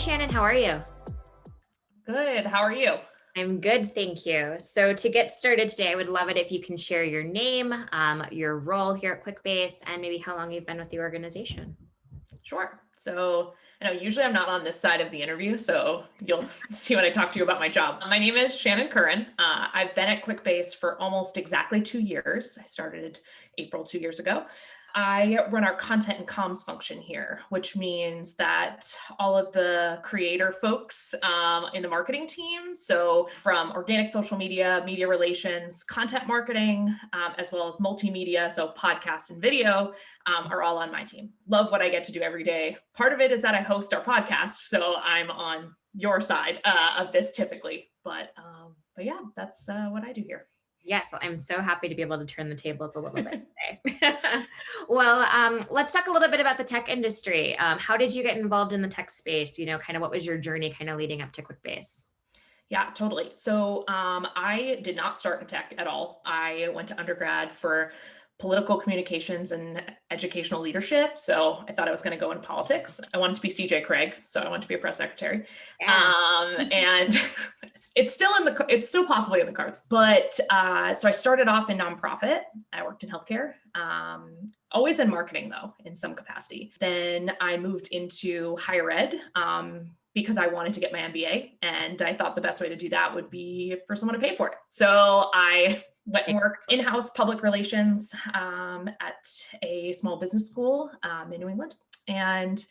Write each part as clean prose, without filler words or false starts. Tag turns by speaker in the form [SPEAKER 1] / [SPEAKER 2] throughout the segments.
[SPEAKER 1] Shannon, how are you?
[SPEAKER 2] Good. How are you?
[SPEAKER 1] I'm good, thank you. So to get started today, I would love it if you can share your name, your role here at QuickBase, and maybe how long you've been with the organization.
[SPEAKER 2] Sure. So, usually I'm not on this side of the interview, so you'll see when I talk to you about my job. My name is Shannon Curran. I've been at QuickBase for almost exactly 2 years. I started April 2 years ago. I run our content and comms function here, which means that all of the creator folks in the marketing team, so from organic social media, media relations, content marketing, as well as multimedia, so podcast and video, are all on my team. Love what I get to do every day. Part of it is that I host our podcast, so I'm on your side of this typically. But yeah, that's what I do here.
[SPEAKER 1] Yes, I'm so happy to be able to turn the tables a little bit today. Well, let's talk a little bit about the tech industry. How did you get involved in the tech space? Kind of what was your journey kind of leading up to QuickBase?
[SPEAKER 2] Yeah, totally. So I did not start in tech at all. I went to undergrad for political communications and educational leadership. So I thought I was going to go into politics. I wanted to be CJ Craig, so I wanted to be a press secretary.
[SPEAKER 1] Yeah.
[SPEAKER 2] And it's still possibly in the cards. But so I started off in nonprofit. I worked in healthcare, always in marketing though, in some capacity. Then I moved into higher ed. Because I wanted to get my MBA, and I thought the best way to do that would be for someone to pay for it. So I went and worked in-house public relations at a small business school in New England. And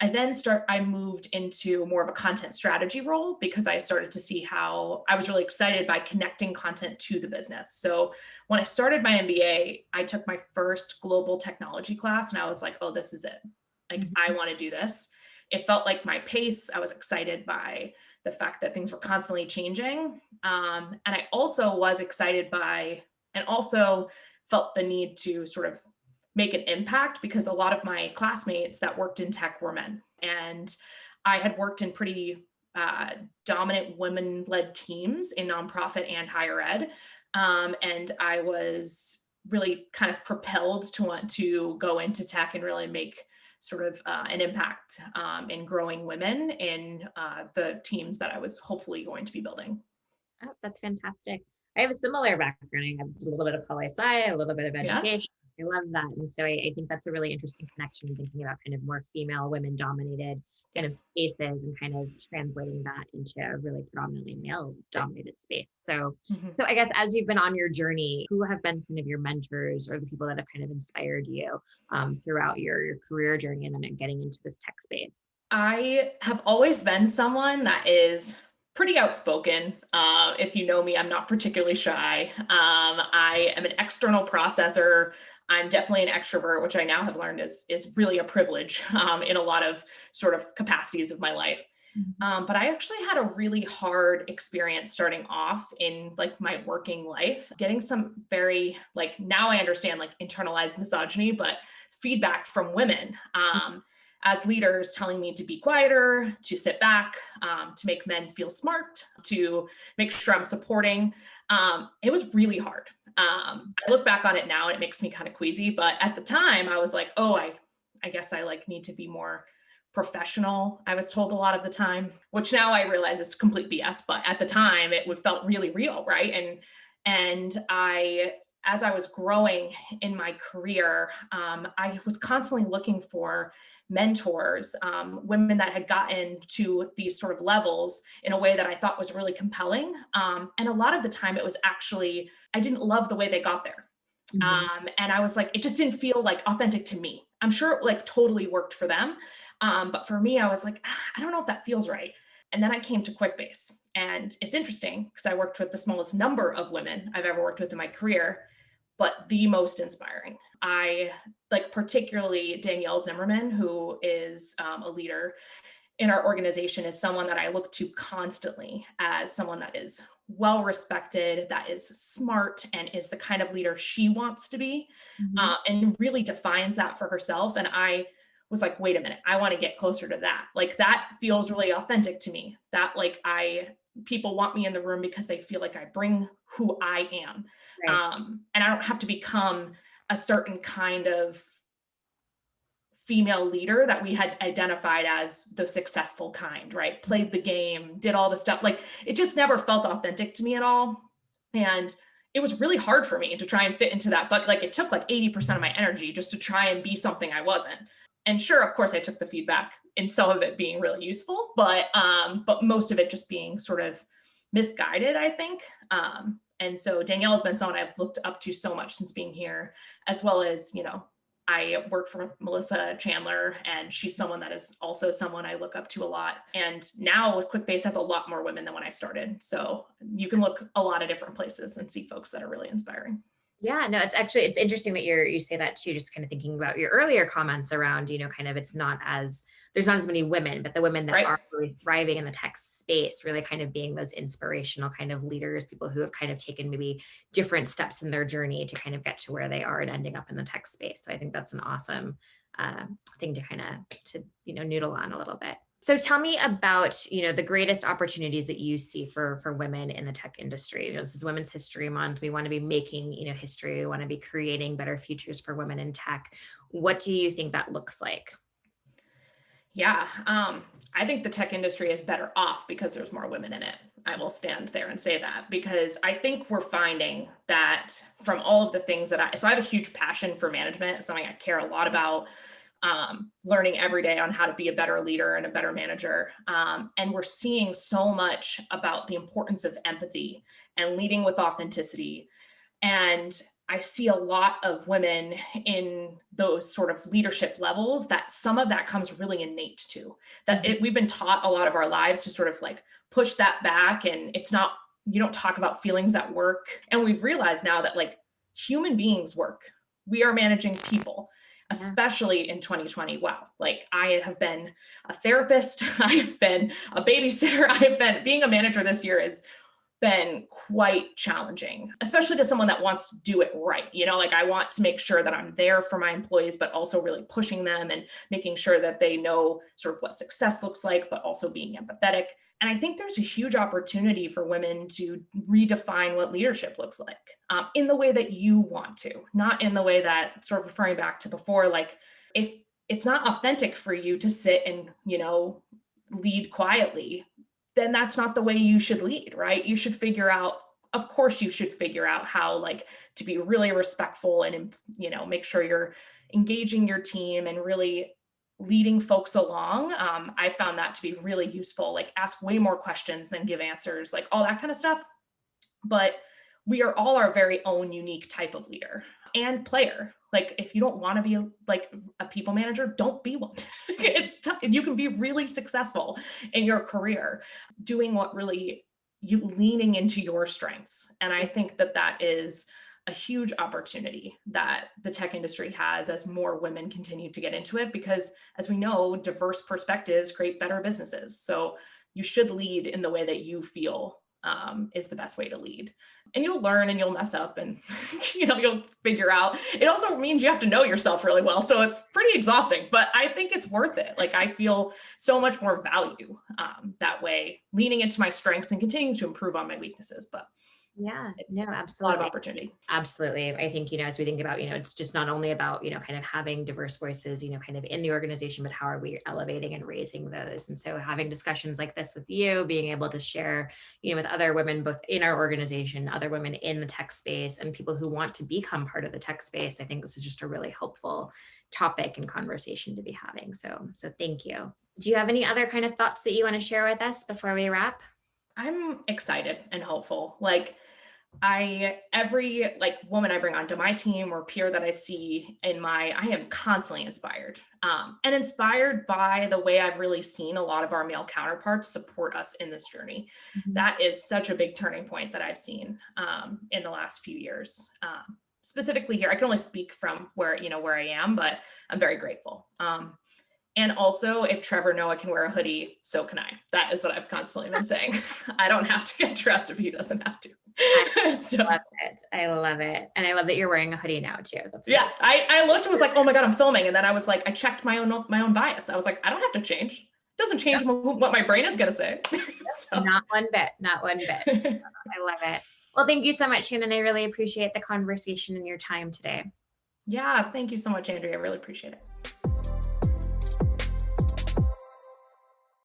[SPEAKER 2] I moved into more of a content strategy role because I started to see how I was really excited by connecting content to the business. So when I started my MBA, I took my first global technology class and I was like, oh, this is it. I want to do this. It felt like my pace. I was excited by the fact that things were constantly changing. And I also was excited by, and also felt the need to sort of make an impact because a lot of my classmates that worked in tech were men. And I had worked in pretty dominant women-led teams in nonprofit and higher ed. And I was really kind of propelled to want to go into tech and really make sort of an impact in growing women in the teams that I was hopefully going to be building.
[SPEAKER 1] Oh, that's fantastic. I have a similar background. I have a little bit of poli-sci, a little bit of education. I love that. And so I think that's a really interesting connection, thinking about kind of more female, women dominated kind of spaces and kind of translating that into a really predominantly male dominated space. So I guess as you've been on your journey, who have been kind of your mentors or the people that have kind of inspired you throughout your career journey and then getting into this tech space?
[SPEAKER 2] I have always been someone that is pretty outspoken. If you know me, I'm not particularly shy. I am an external processor. I'm definitely an extrovert, which I now have learned is really a privilege in a lot of sort of capacities of my life. But I actually had a really hard experience starting off in like my working life, getting some very now I understand internalized misogyny, but feedback from women as leaders telling me to be quieter, to sit back, to make men feel smart, to make sure I'm supporting. It was really hard. I look back on it now and it makes me kind of queasy, but at the time I was like, oh, I guess I need to be more professional. I was told a lot of the time, which now I realize is complete BS, but at the time it felt really real, right? And as I was growing in my career, I was constantly looking for mentors, women that had gotten to these sort of levels in a way that I thought was really compelling. And a lot of the time it was actually, I didn't love the way they got there. And I was like, it just didn't feel authentic to me. I'm sure it totally worked for them. But for me, I was like, I don't know if that feels right. And then I came to QuickBase. And it's interesting because I worked with the smallest number of women I've ever worked with in my career, but the most inspiring. I particularly Danielle Zimmerman, who is a leader in our organization, is someone that I look to constantly as someone that is well respected, that is smart, and is the kind of leader she wants to be, and really defines that for herself. And I was like, wait a minute, I want to get closer to that. That feels really authentic to me. That people want me in the room because they feel like I bring who I am. Right. And I don't have to become a certain kind of female leader that we had identified as the successful kind, right? Played the game, did all the stuff. Like, it just never felt authentic to me at all. And it was really hard for me to try and fit into that. But like, it took like 80% of my energy just to try and be something I wasn't. And sure, of course, I took the feedback, and some of it being really useful, but most of it just being sort of misguided, I think. And so Danielle has been someone I've looked up to so much since being here, as well as, I work for Melissa Chandler, and she's someone that is also someone I look up to a lot. And now QuickBase has a lot more women than when I started. So you can look a lot of different places and see folks that are really inspiring.
[SPEAKER 1] Yeah, no, it's interesting that you say that too, just kind of thinking about your earlier comments around, kind of there's not as many women, but the women that are really thriving in the tech space, really kind of being those inspirational kind of leaders, people who have kind of taken maybe different steps in their journey to kind of get to where they are and ending up in the tech space. So I think that's an awesome thing to kind of, noodle on a little bit. So tell me about, the greatest opportunities that you see for women in the tech industry. This is Women's History Month. We want to be making, history. We want to be creating better futures for women in tech. What do you think that looks like?
[SPEAKER 2] Yeah, I think the tech industry is better off because there's more women in it. I will stand there and say that, because I think we're finding that from all of the things that so I have a huge passion for management. It's something I care a lot about. Learning every day on how to be a better leader and a better manager. And we're seeing so much about the importance of empathy and leading with authenticity. And I see a lot of women in those sort of leadership levels that some of that comes really innate to. We've been taught a lot of our lives to sort of like push that back. And you don't talk about feelings at work. And we've realized now that like human beings work. We are managing people. Especially in 2020. Wow. Like, I have been a therapist. I have been a babysitter. Being a manager this year has been quite challenging, especially to someone that wants to do it right. Like, I want to make sure that I'm there for my employees, but also really pushing them and making sure that they know sort of what success looks like, but also being empathetic. And I think there's a huge opportunity for women to redefine what leadership looks like in the way that you want to, not in the way that, sort of referring back to before, like, if it's not authentic for you to sit and, lead quietly, then that's not the way you should lead, right? You should figure out, of course, you should figure out how, like, to be really respectful and, make sure you're engaging your team and really leading folks along. I found that to be really useful, like ask way more questions than give answers, like all that kind of stuff. But we are all our very own unique type of leader and player. Like, if you don't want to be like a people manager, don't be one. It's tough. You can be really successful in your career doing what really you leaning into your strengths. And I think that is a huge opportunity that the tech industry has as more women continue to get into it, because as we know, diverse perspectives create better businesses. So you should lead in the way that you feel is the best way to lead. And you'll learn and you'll mess up and you'll figure out. It also means you have to know yourself really well. So it's pretty exhausting, but I think it's worth it. Like, I feel so much more value that way, leaning into my strengths and continuing to improve on my weaknesses. But
[SPEAKER 1] yeah, no, absolutely.
[SPEAKER 2] A lot of opportunity.
[SPEAKER 1] Absolutely. I think, as we think about, it's just not only about, kind of having diverse voices, kind of in the organization, but how are we elevating and raising those? And so having discussions like this with you, being able to share, with other women, both in our organization, other women in the tech space, and people who want to become part of the tech space, I think this is just a really helpful topic and conversation to be having. So thank you. Do you have any other kind of thoughts that you want to share with us before we wrap?
[SPEAKER 2] I'm excited and hopeful. Like, every woman I bring onto my team or peer that I see I am constantly inspired and inspired by the way I've really seen a lot of our male counterparts support us in this journey. Mm-hmm. That is such a big turning point that I've seen in the last few years. Specifically here, I can only speak from where I am, but I'm very grateful. And also, if Trevor Noah can wear a hoodie, so can I. That is what I've constantly been saying. I don't have to get dressed if he doesn't have to.
[SPEAKER 1] Love it. I love it. And I love that you're wearing a hoodie now too. That's
[SPEAKER 2] yeah. I looked and was like, oh my God, I'm filming. And then I was like, I checked my own bias. I was like, I don't have to change. It doesn't change what my brain is going to say.
[SPEAKER 1] So. Not one bit. I love it. Well, thank you so much, Shannon. I really appreciate the conversation and your time today.
[SPEAKER 2] Yeah. Thank you so much, Andrea. I really appreciate it.